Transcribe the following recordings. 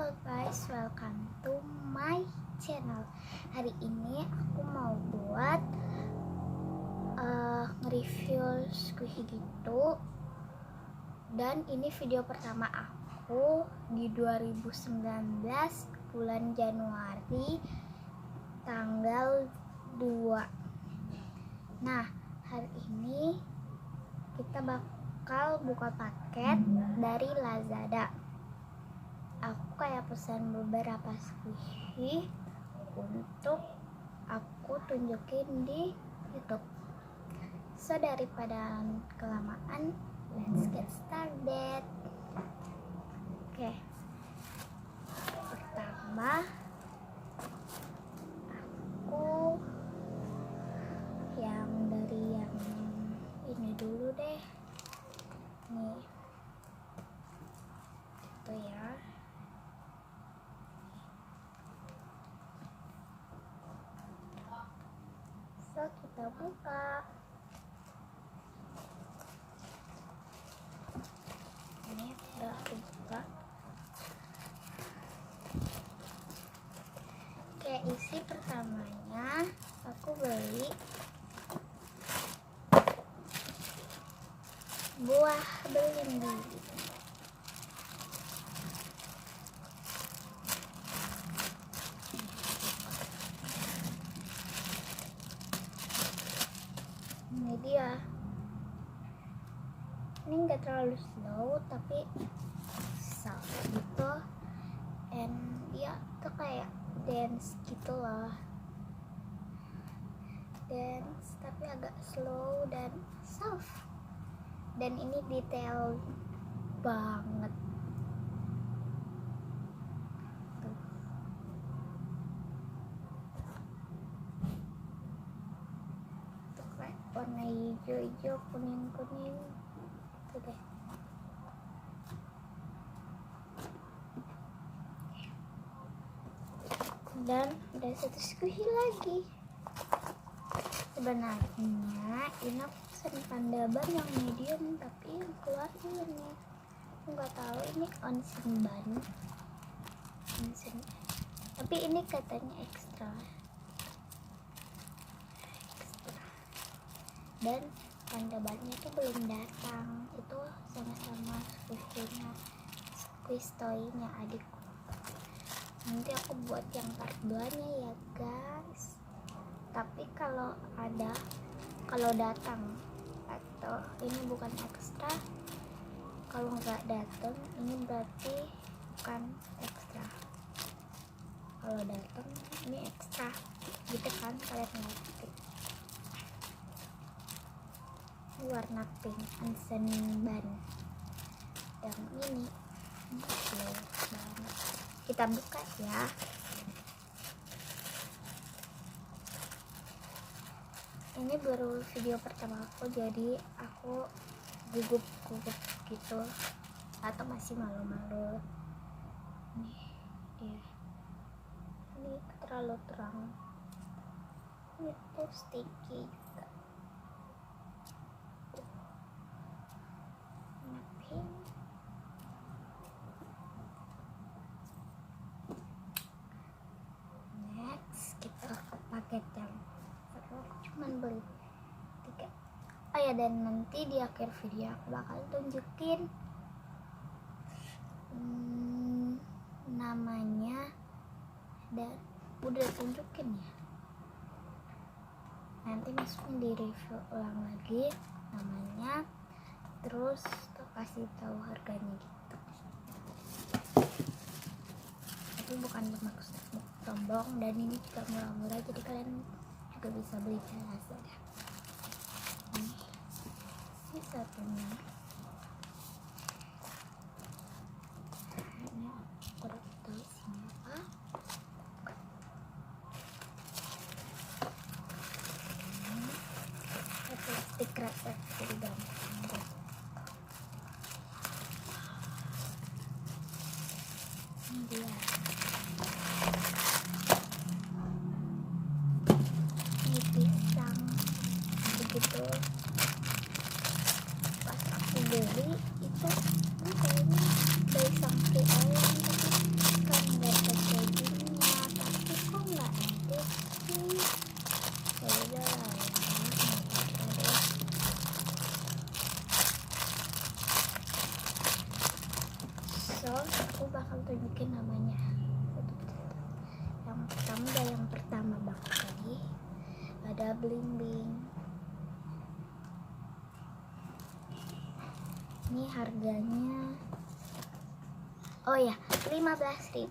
Halo guys, welcome to my channel. Hari ini aku mau buat nge-review squishy gitu. Dan ini video pertama aku di 2019 bulan Januari tanggal 2. Nah, hari ini kita bakal buka paket dari Lazada. Aku kayak pesan beberapa squishy untuk aku tunjukin di YouTube. So daripada kelamaan, let's get started. Oke. Pertama, aku yang dari yang ini dulu deh. Nih. Itu ya. So kita buka. Ini udah aku buka. Oke, isi pertamanya aku beli buah belimbing. Ini dia. Ini enggak terlalu slow tapi soft gitu, and dia tuh kayak dance gitu loh, dance tapi agak slow dan soft, dan ini detail banget tuh. Tuh kayak warna hijau-hijau, kuning-kuning tuh deh. Dan ada satu squishy lagi. Sebenarnya ini aku pesan Panda Ban yang medium, tapi yang keluar ini. Aku nggak tahu ini onsen ban. Onsen. Tapi ini katanya ekstra. Dan Panda Bannya itu belum datang. Itu sama-sama squeeze toy-nya adikku. Nanti aku buat yang part 2-nya ya guys. Tapi kalau datang atau ini bukan ekstra, kalau nggak datang ini berarti bukan ekstra. Kalau datang ini ekstra gitu kan, kalian ngerti. Ini warna pink onsen ban yang ini slow banget. Kita buka ya. Ini baru video pertama aku, jadi aku gugup gitu atau masih malu-malu. Nih dia. Ini terlalu terang. Ini tuh sticky juga. Ini pink. Kita ke paket yang aku cuman beli 3. Oh ya, dan nanti di akhir video aku bakal tunjukin namanya, dan udah tunjukin ya, nanti masukin di review ulang lagi namanya, terus tuh kasih tahu harganya gitu. Tapi bukan bermaksud sombong, dan ini juga murah-murah, jadi kalian juga bisa beli di Lazada. Ini satunya. Ini aku udah tahu isinya apa. Ini plastik resep jadi gampang. Ini dia. Pisang begitu. Pas aku beli itu kayaknya dari Sangki Ayam, tapi aku bakal tunjukin namanya. Yang pertama banget tadi ada bling bling. Ini harganya, oh ya, 15.000.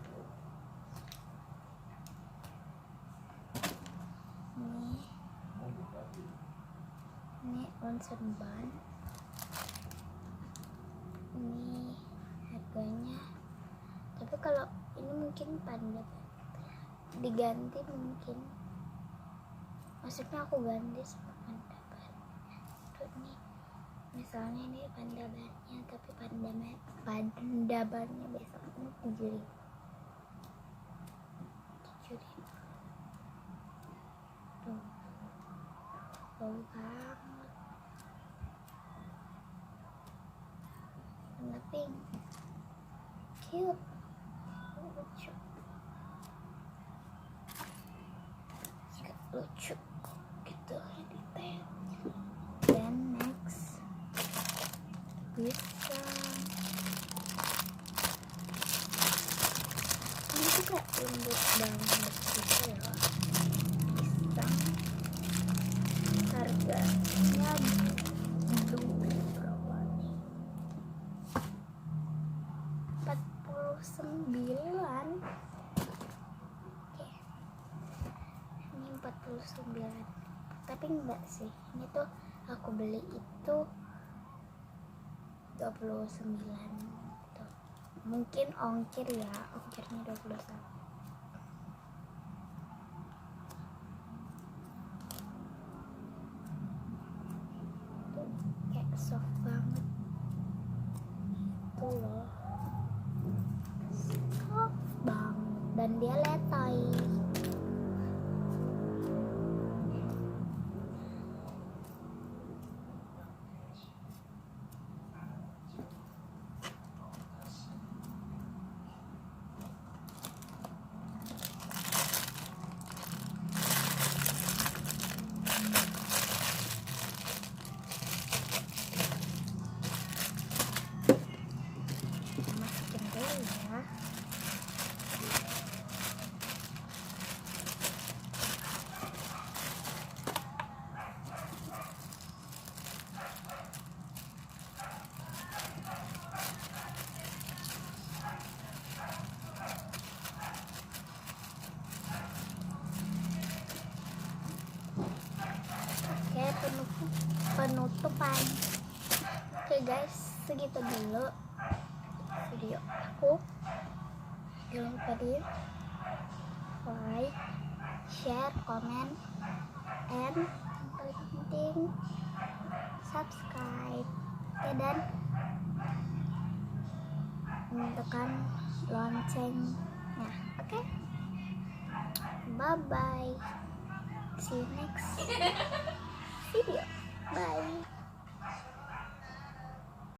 Ini onsen ban. Ini harganya, tapi kalau ini mungkin panda diganti, mungkin maksudnya aku ganti sama panda ban. Terus nih misalnya ini panda bannya, tapi panda bannya besok ini 7.000. Tuh, bau banget. Warna pink, cute, lucu, lucu gitu detailnya. Dan next bisa, ini tuh kayak lembut banget gitu loh. Pisang, harganya berapa nih? 49. Oke, ini 49, tapi enggak sih, ini tuh aku beli itu 29 tuh. Mungkin ongkir ya, ongkirnya 21. Tuh kayak soft banget itu loh, soft banget, dan dia letoy. Masukin dulu ya. Oke, penutupan. Oke guys, segitu dulu video aku. Jangan lupa di like, share, comment, and yang paling penting subscribe. Oke, dan tekan loncengnya. Oke, bye bye, see you next video. Bye.